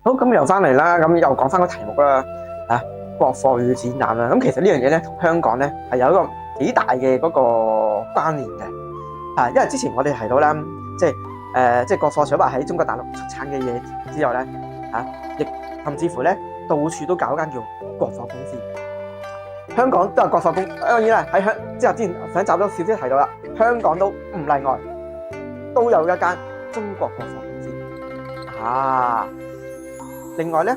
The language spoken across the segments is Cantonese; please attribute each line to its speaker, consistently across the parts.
Speaker 1: 好，咁又翻嚟啦，咁又講翻個題目啦，國貨與展覽啦。咁其實呢樣嘢咧，同香港咧係有一個幾大嘅嗰個關聯嘅，因為之前我哋提到啦，即係國貨除咗話喺中國大陸出產嘅嘢之外咧，亦甚至乎咧到處都搞間叫國貨公司。香港都係國貨公司，當然啦喺之前上集都少少提到啦，香港都唔例外，都有一間中國國貨公司。另外咧，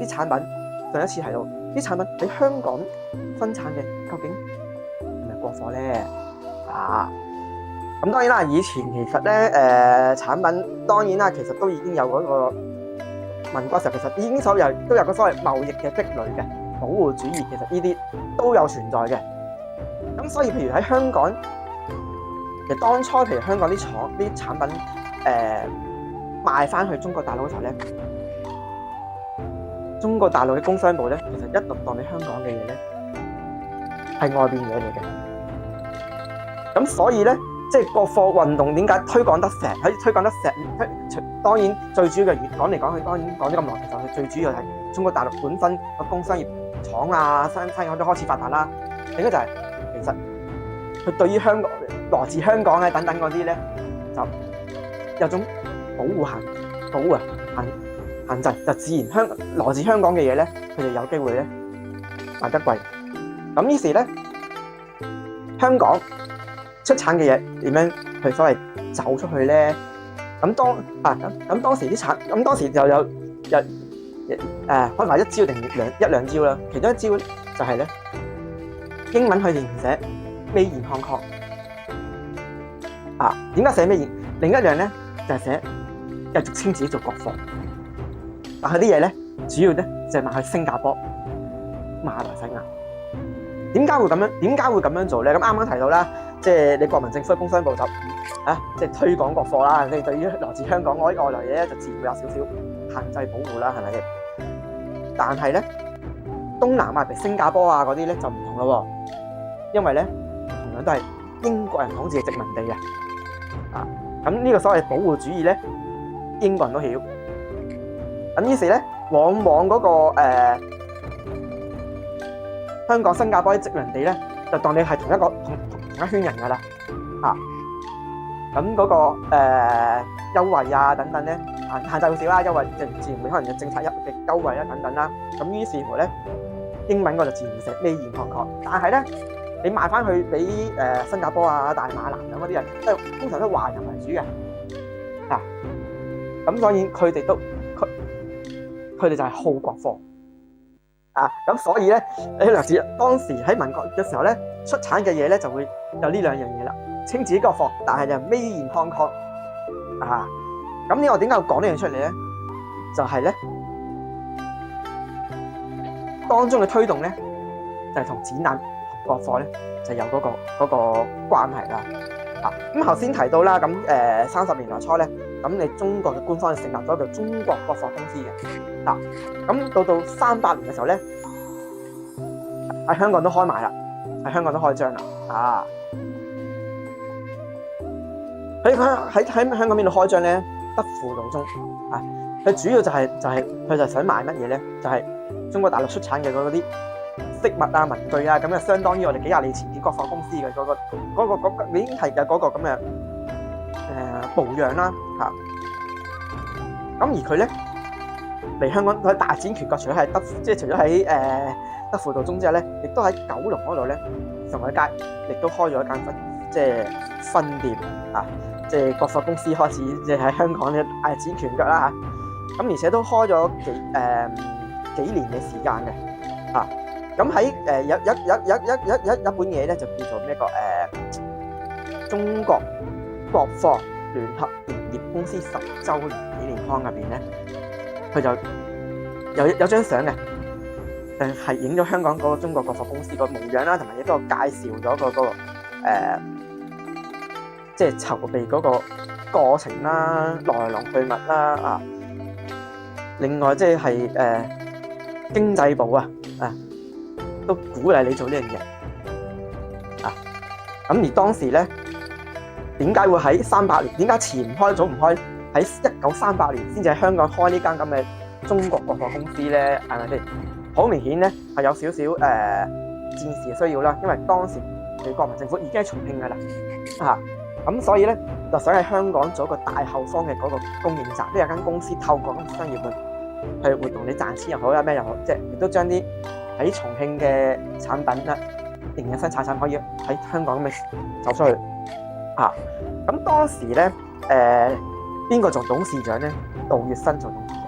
Speaker 1: 啲產品上一次提到，啲產品喺香港生產嘅，究竟係咪國貨咧？咁當然啦，以前其實咧產品當然啦，其實都已經有嗰個民國時候，其實已經都有個所謂貿易嘅壁壘嘅保護主義，其實呢啲都有存在嘅。咁所以譬如喺香港，其實當初譬如香港啲產品賣翻去中國大陸嗰時候咧，中國大陸嘅工商部咧，其實一律當你香港嘅嘢咧係外邊嘢嚟嘅。咁所以咧，即係國貨運動點解推廣得成？當然最主要嘅講嚟講去，當然講咗咁耐，其實係最主要係中國大陸本身個工商業廠生意都開始發達啦。另一就係其實佢對於香港來自香港嘅等等嗰啲咧，就有種保護限制，就自然來自香港嘅嘢咧，佢哋有機會咧賣得貴。咁於是咧，香港出產嘅嘢點樣去所謂走出去咧？咁當時啲咁當時就有可能話一招定一兩招啦。其中一招就係咧，英文佢哋唔寫 Made in Hong Kong。點解寫 Made in？另一樣咧就係寫繼續稱自己做國貨。但係啲嘢咧，主要咧就係賣去新加坡、馬來西亞。點解會咁樣做咧？咁啱啱提到啦，即係你國民政府嘅工商部就即係推廣國貨啦。你對於來自香港嗰啲外來嘢咧，就自然會有少少限制保護啦，係咪？但係咧，東南亞譬如新加坡嗰啲咧就唔同咯，因為咧同樣都係英國人統治嘅殖民地啊。咁呢個所謂保護主義咧，英國人都曉。咁於是咧，往往嗰個香港、新加坡啲殖民地咧，就當你係同一圈人噶啦，咁嗰個優惠等等咧，限制好少啦，優惠自然會可能有政策嘅優惠等等啦。咁於是乎咧，英文我就自然寫 Made in Hong Kong。但係咧，你賣翻去俾新加坡大馬、南洋嗰啲人，通常都華人為主嘅，咁所以佢哋就係好國貨咁所以咧，你留意當時喺民國嘅時候咧，出產嘅嘢咧就會有呢兩樣嘢啦，稱自己國貨，但係就 Made in Hong Kong。咁呢個點解要講呢樣出嚟咧？就係咧，當中嘅推動咧，就係同展覽同國貨咧就有嗰個關係啦。咁頭先提到啦，咁30年代初咧，咁你中國嘅官方成立咗叫中國國貨公司嘅。咁到38年嘅時候咧，喺香港都開埋啦，喺香港都開張啦。喺香港邊度開張咧？德輔道中佢主要就係佢就想賣乜嘢咧？就係中國大陸出產嘅嗰啲飾物文具咁就相當於我哋幾廿年前啲國貨公司嘅嗰個已經係嘅嗰個咁嘅模樣啦。咁而佢咧嚟香港佢大展拳腳，除咗喺德輔道中之後咧，亦都喺九龍嗰度咧，上海街亦都開咗一間分店即係國貨公司開始即係喺香港嘅大展拳腳啦。咁而且都開咗幾年嘅時間嘅。咁喺有一本嘢咧，就叫做咩中國國貨聯合營業公司10週年紀念刊入邊咧，佢就有張相嘅，係影咗香港嗰個中國國貨公司個模樣啦，同埋亦都介紹咗即係籌備嗰個過程啦、來龍去脈啦。另外即係經濟部都鼓勵你做呢樣嘢咁而當時咧，點解會喺38年？點解遲唔開早唔開？喺1938年先至喺香港開呢間咁嘅中國國貨公司咧？係咪先？好明顯咧係有少少戰時嘅需要啦，因為當時嘅國民政府已經喺重慶㗎啦，咁所以咧就想喺香港做一個大後方嘅嗰個供應站，即係有間公司透過咁商業去活動，你賺錢又好，咩又好，即係亦都將啲喺重慶嘅產品啦，仍然生產可以喺香港咁樣走出去。咁當時咧邊個做董事長咧？杜月笙做董事長。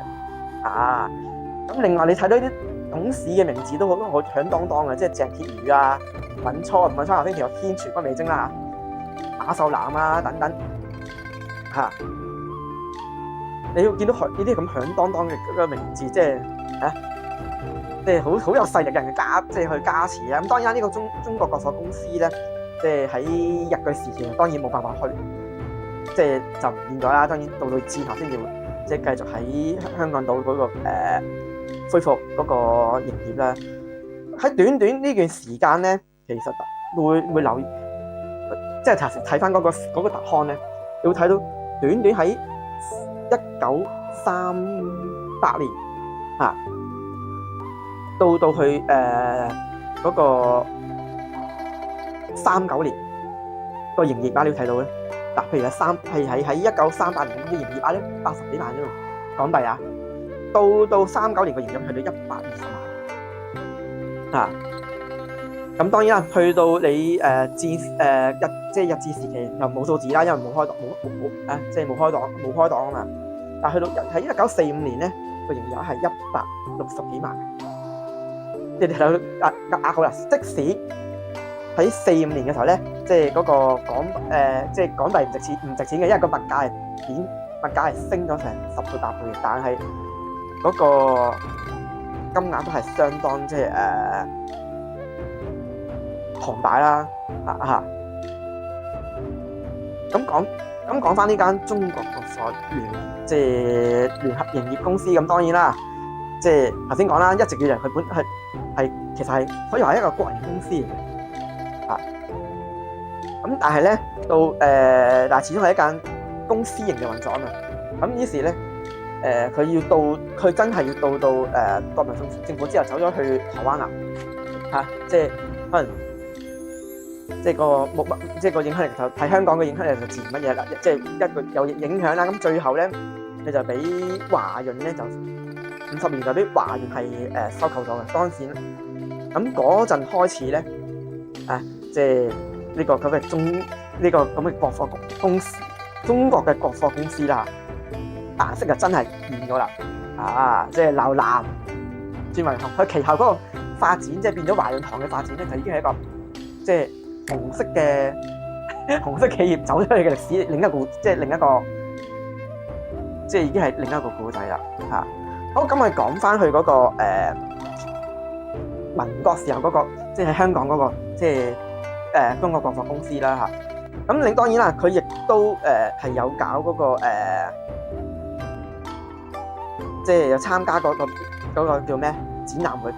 Speaker 1: 咁另外你睇到啲董事嘅名字都好響當當嘅，即係鄭鐵魚啊、閔初頭先提到天全軍美征啦、馬秀南啊等等你要見到佢呢啲咁響當當嘅名字，即係好有勢力嘅人即係去加持啊！咁當然呢個中國國貨公司咧，即係喺日據時期當然冇辦法去，即係就唔見咗啦。當然到戰後先至會即係繼續喺香港島嗰個恢復嗰個營業啦。喺短短呢段時間咧，其實會留意，即係睇翻嗰個特刊咧，你會睇到短短喺1938年到去嗰個39年個營業額你要睇到咧。譬如喺1938年嘅營業額咧80幾萬啫港幣啊，到39年嘅營業額去到120萬咁當然啦，去到你即係日治時期又冇數字啦，因為冇開檔啊嘛。但係去到喺1945年咧，個營業額係160幾萬。你哋睇到額好啦，即使喺45年嘅時候咧，即係嗰個即係港幣唔值錢嘅，因為個物價係升咗成10倍8倍，但係嗰個金額都係相當即係龐大啦。咁講翻呢間中國國貨聯合營業公司，咁當然啦，即係頭先講啦，一直以嚟佢其實係可以話係一個國營公司嚟嘅。咁但係咧但係始終係一間公司型嘅運作啊嘛。咁於是咧佢真係要到國民政府之後走咗去台灣啦。即係可能即係個影響力就睇香港嘅影響力就自然乜嘢啦，即係一個有影響啦。咁最後咧，你就俾華潤咧就50年代俾華潤係收購咗嘅。當時咁嗰陣開始咧即係呢個咁嘅國貨公司，中國嘅國貨公司啦，顏色就真係變咗啦。即係由藍轉為紅，佢其後嗰個發展即係變咗華潤堂嘅發展咧，就已經係一個即係紅色企業走出去嘅歷史，另一個即係已經係另一個故仔啦。好，咁我哋講翻去嗰個民國時候嗰個，即係香港嗰個即係中國國貨公司啦。咁你當然啦，佢亦都係有搞嗰個即係有參加嗰個叫咩展覽會。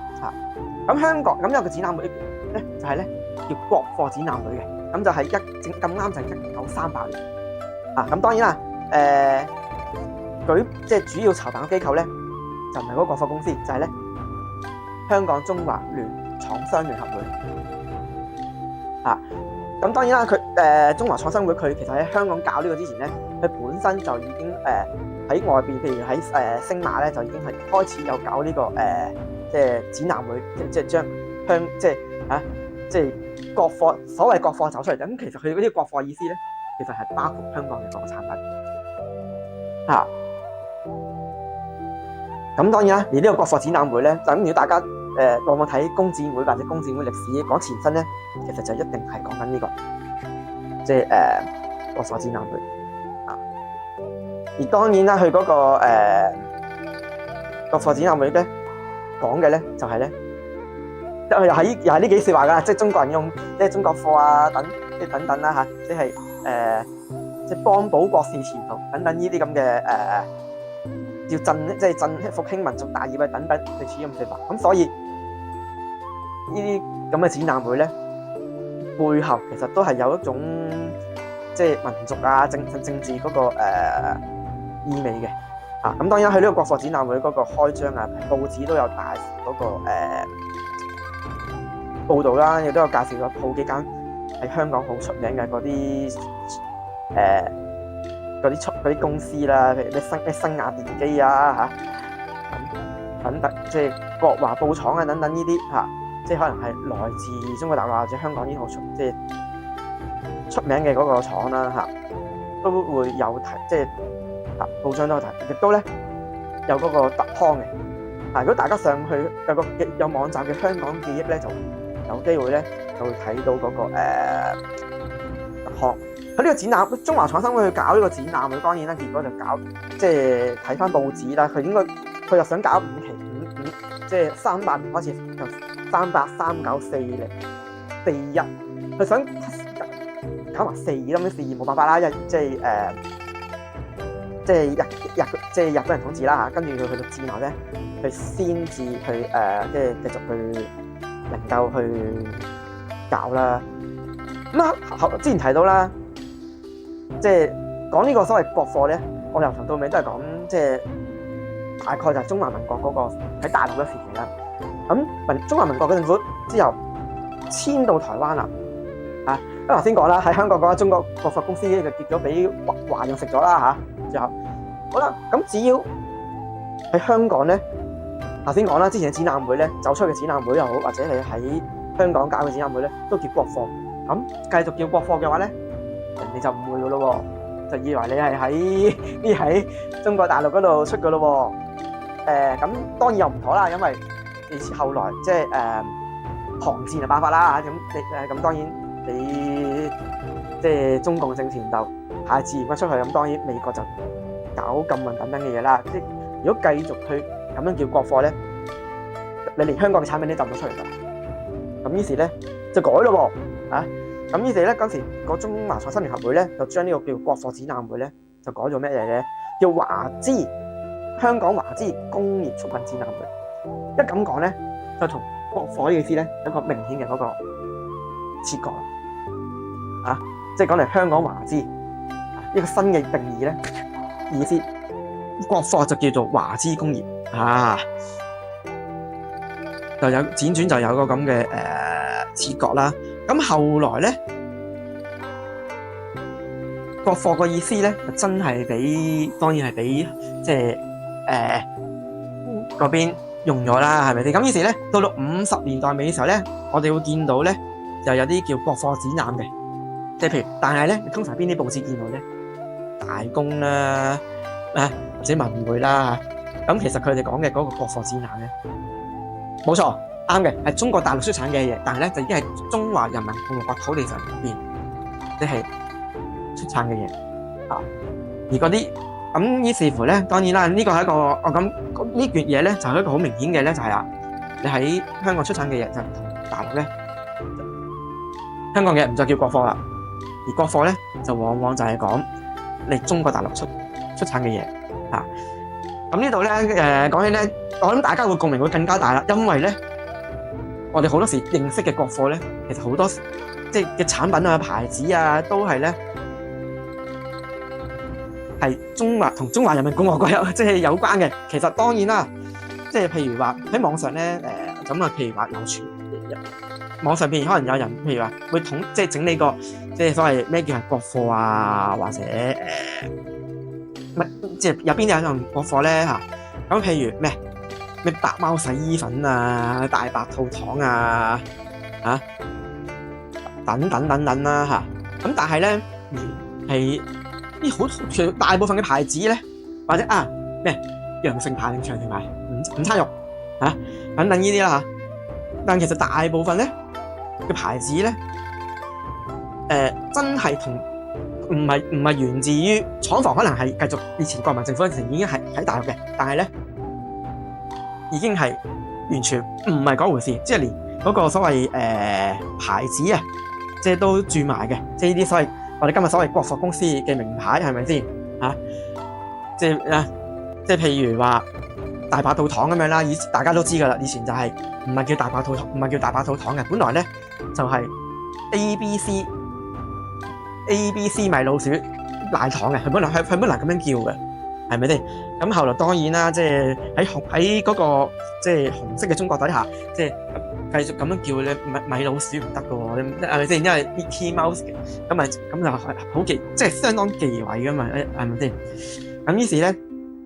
Speaker 1: 咁香港咁有個展覽會咧，就係咧叫國貨展覽會嘅。咁就係咁啱就係1938年。咁當然啦，即係主要籌辦嘅機構咧，就唔係嗰個國貨公司，就係咧香港中華廠商聯合會。咁當然啦，佢中華廠商會佢其實喺香港搞呢個之前咧，佢本身就已經喺外邊，譬如喺星馬咧，就已經係開始有搞呢個即係展覽會，即係將即係國貨，所謂國貨走出嚟。咁其實佢嗰啲國貨意思咧，其實係包括香港嘅各個產品。咁當然啦，而呢個國貨展覽會咧，就如果大家往往睇工展會或者工展會歷史講前身咧，其實就一定係講緊呢個即係國貨展覽會。而當然啦，佢嗰個國貨展覽會咧講嘅咧就係咧，又係呢幾句話㗎，即係中國人用即係中國貨啊等等啦即係即係幫補國事前途等等呢啲咁嘅要振復興民族大業啊等等類似咁嘅話。咁所以呢啲咁嘅展覽會咧，背後其實都係有一種即係民族啊、政治嗰個意味嘅。咁當然喺呢個國貨展覽會嗰個開張啊，報紙都有大嗰個報導啦，亦都有介紹咗好幾間喺香港好出名嘅嗰啲公司啦，譬如咩新亞電機啊等等，即係國華布廠啊等等呢啲即係可能係來自中國大陸或者香港呢啲好出名嘅嗰個廠啦都會有提，即係報章都有提，亦都咧有嗰個特刊嘅。如果大家上去有網站嘅香港記憶咧，就有機會咧就會睇到嗰個特刊。佢呢個展覽，中華廠商會去搞呢個展覽，佢當然啦，結果就搞即係睇翻報紙啦。佢就想搞5期，即係38年開始，就38、39、40、41，佢想搞埋42啦，咁42冇辦法啦，即係日本人統治啦，跟住佢去到戰後咧，佢先至去即係繼續去能夠去搞啦。咁之前提到啦。即係講呢個所謂國貨咧，我由頭到尾都係講即係大概就係中華民國嗰個喺大陸嘅時期啦。咁中華民國嘅政府之後遷到台灣啦。咁頭先講啦，喺香港嗰間中國國貨公司就結咗俾華人食咗啦之後好啦，咁只要喺香港咧，頭先講啦，之前嘅展覽會咧，走出嘅展覽會又好，或者你喺香港搞嘅展覽會咧，都叫國貨。咁繼續叫國貨嘅話咧，人哋就唔會噶咯，就以為你係喺中國大陸嗰度出噶咯。咁當然又唔妥啦，因為後來即係韓戰就爆發啦。咁當然你即係中共政權就派自然不出去，咁當然美國就搞禁運等等嘅嘢啦。即係如果繼續去咁樣叫國貨咧，你連香港嘅產品都浸到出嚟噶。咁於是咧就改咯喎。咁於是咧，嗰時個中華廠商聯合會咧，就將呢個叫國貨展覽會咧，就改咗咩嘢咧？叫香港華資工業出品展覽會。一咁講咧，就同國貨嘅意思咧，有一個明顯嘅嗰個切割即係講嚟香港華資一個新嘅定義咧，意思國貨就叫做華資工業就有輾轉就有個咁嘅切割啦。咁後來咧，國貨個意思咧，就真係當然係俾即係嗰邊用咗啦，係咪先？咁於是咧，到50年代尾嘅時候咧，我哋會見到咧，就有啲叫國貨展覽嘅，即係譬如，但係咧，通常邊啲報紙見到咧？大公啦，或者文匯啦，咁其實佢哋講嘅嗰個國貨展覽咧，冇錯。啱嘅，係中國大陸出產嘅嘢，但係咧就已經係中華人民共和國土地上邊即係出產嘅嘢而嗰啲咁於是乎咧，當然啦，呢個係一個我咁呢件嘢咧，就係一個好明顯嘅咧，就係你喺香港出產嘅嘢就同大陸咧，香港嘅唔再叫國貨啦，而國貨咧就往往就係講你中國大陸出產嘅嘢咁呢度咧講起咧，我諗大家會共鳴會更加大啦，因為咧。我哋好多時認識嘅國貨咧，其實好多即係嘅產品啊、牌子啊，都係咧係同中華人民共和國即係有關嘅。其實當然啦，即係譬如話喺網上咧，咁譬如話流傳網上邊可能有人譬如話會即係整理個即係所謂咩叫係國貨啊，或者即係有邊啲有用國貨咧咁譬如咩白貓洗衣粉啊、大白兔糖啊、等等啦咁但係咧係好大部分嘅牌子咧，或者咩羊城牌定長城牌午餐肉等等呢啲啦但其實大部分咧嘅牌子咧真係同唔係源自於廠房，可能係繼續以前國民政府嗰陣時已經係喺大陸嘅，但係咧。已經係完全唔係嗰回事，即係連嗰個所謂牌子即係都轉埋嘅，即係呢啲所謂我哋今日所謂國貨公司嘅名牌係咪先即係譬如話大白兔糖咁樣啦，大家都知㗎啦，以前就係唔係叫大白兔糖，唔係叫大白兔糖嘅，本來咧就係 ABC 米老鼠奶糖嘅，佢本來咁樣叫嘅，係咪先？咁後來當然啦，即係喺嗰個即係紅色嘅中國底下，即係繼續咁樣叫咧，米老鼠唔得嘅喎，係咪先？因為 Mickey Mouse 嘅，咁就好忌，即係相當忌諱嘅嘛，係咪先？咁於是咧，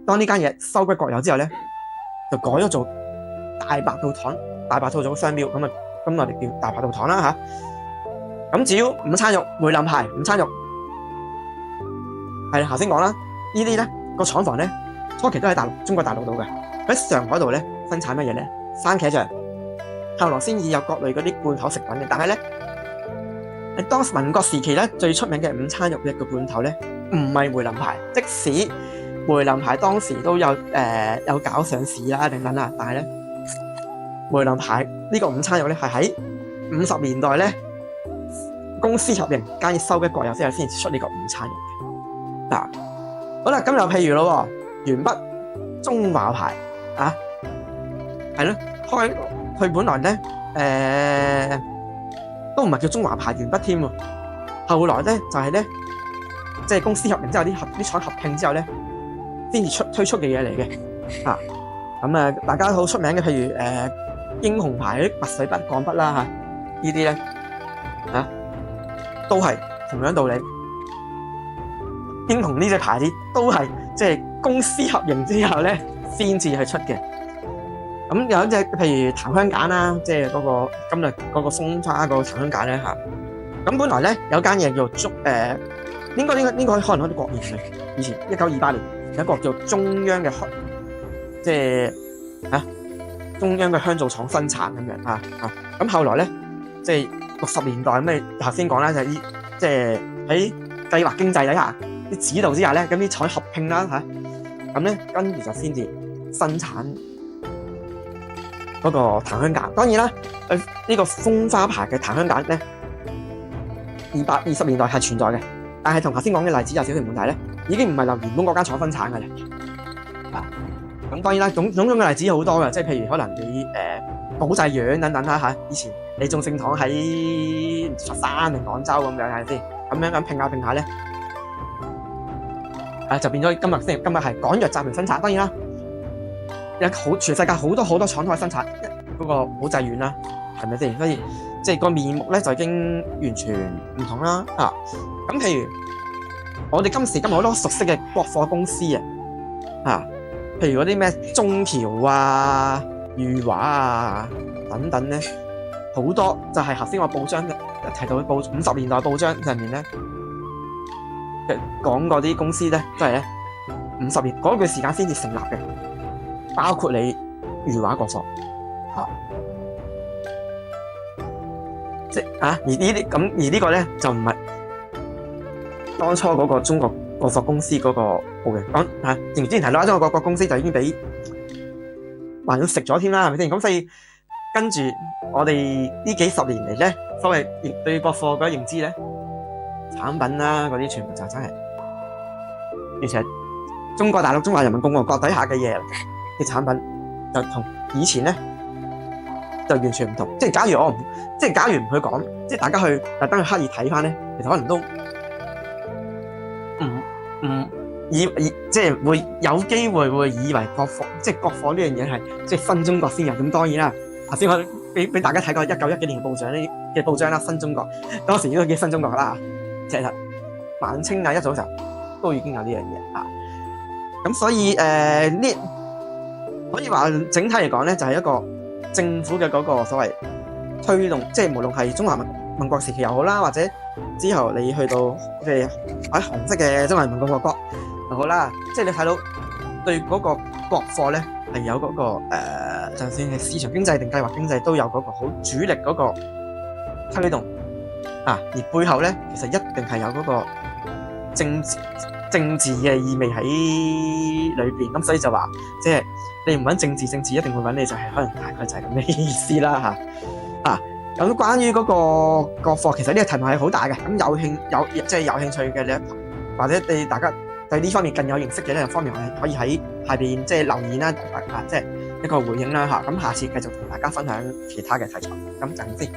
Speaker 1: 當呢間嘢收歸國有之後咧，就改咗做大白兔糖，大白兔做個商標，咁我哋叫大白兔糖啦嚇。咁至於午餐肉，梅林牌午餐肉，係啦，頭先講啦，呢啲咧個廠房咧初期都喺中國大陸度嘅，喺上海度咧生產乜嘢咧？番茄醬，後來先至有各類嗰啲罐頭食品嘅。但係咧，當時民國時期咧最出名嘅午餐肉嘅個罐頭咧，唔係梅林牌，即使梅林牌當時都有搞上市啦等等啦，但係咧梅林牌呢個午餐肉咧係喺50年代咧公私合營加以收歸國有之後先出呢個午餐肉嘅。嗱，好啦，咁又譬如咯，鉛筆中華牌啊，係咯，佢本來咧都唔係叫中華牌鉛筆添喎，後來咧就係咧即係公私合營之後啲廠合併之後咧，先至推出嘅嘢嚟嘅嚇。咁大家好出名嘅，譬如英雄牌嗰啲墨水筆、鋼筆啦嚇，呢啲咧嚇都係同樣道理。英雄呢隻牌子都係即係公私合營之後咧先至去出嘅。咁有一隻譬如檀香梘啦，即係今日嗰個松花個檀香梘咧嚇。咁本來咧有間嘢叫應該可能嗰啲國營嘅，以前1928年有一個叫中央嘅即係中央嘅香皂廠生產咁樣嚇。咁後來咧即係60年代咁，頭先講啦，就係即係喺計劃經濟底下啲指導之下咧，咁啲廠合併啦嚇，咁咧跟住就先至生產嗰個檀香梘。當然啦，呢個風花牌嘅檀香梘咧，20年代係存在嘅，但係同頭先講嘅例子有少少問題咧，已經唔係由原本嗰間廠生產嘅啦。咁當然啦，種種嘅例子好多嘅，即係譬如可能你保濟丸等等啦嚇，以前你種聖堂喺佛山定廣州咁樣係咪先？咁樣拼下咧，就變咗今日係廣藥集團生產。當然啦，全世界好多廠都可以生產嗰個保濟丸啦，係咪先？所以即係個面目咧就已經完全唔同啦。咁譬如我哋今時今日好多熟悉嘅國貨公司譬如嗰啲咩中橋啊、裕華啊等等咧，好多就係頭先我報章提到嘅50年代報章上面咧講嗰啲公司咧，都係咧50年嗰段時間先至成立嘅，包括你裕華國貨而呢個咧就唔係當初嗰個中國國貨公司嗰個報嘅。之前提到中國國貨公司就已經俾還要食咗添啦，係咪先？咁所以跟住我哋呢幾十年嚟咧，所謂對國貨嘅認知咧，產品啦嗰啲全部就真係，而且中國大陸中華人民共和國底下嘅嘢嘅產品，就同以前咧就完全唔同。即係假如唔去講，即係大家去特登去刻意睇翻咧，其實可能都即係會有機會以為國貨呢樣嘢係即係新中國先有。咁當然啦，頭先我俾大家睇過1912年嘅報章啦，新中國當時都叫新中國啦。其實晚清一早就都已經有呢樣嘢咁所以可以話整體嚟講咧，就係一個政府嘅嗰個所謂推動，即係無論係中華民國時期又好啦，或者之後你去到即係喺紅色嘅中華人民共和國又好啦，即係你睇到對嗰個國貨咧係有嗰個就算係市場經濟定計劃經濟都有嗰個好主力嗰個推動而背後咧其實一定係有嗰個政治嘅意味喺裏邊。咁所以就話即係你唔揾政治一定會揾你，就係可能大概就係咁嘅意思啦咁關於嗰個國貨，其實呢個題目係好大嘅。咁有興趣嘅咧，或者對大家對呢方面更有認識嘅呢方面，我哋可以喺下邊即係留言啦，即係一個回應啦咁下次繼續同大家分享其他嘅題材。咁就先。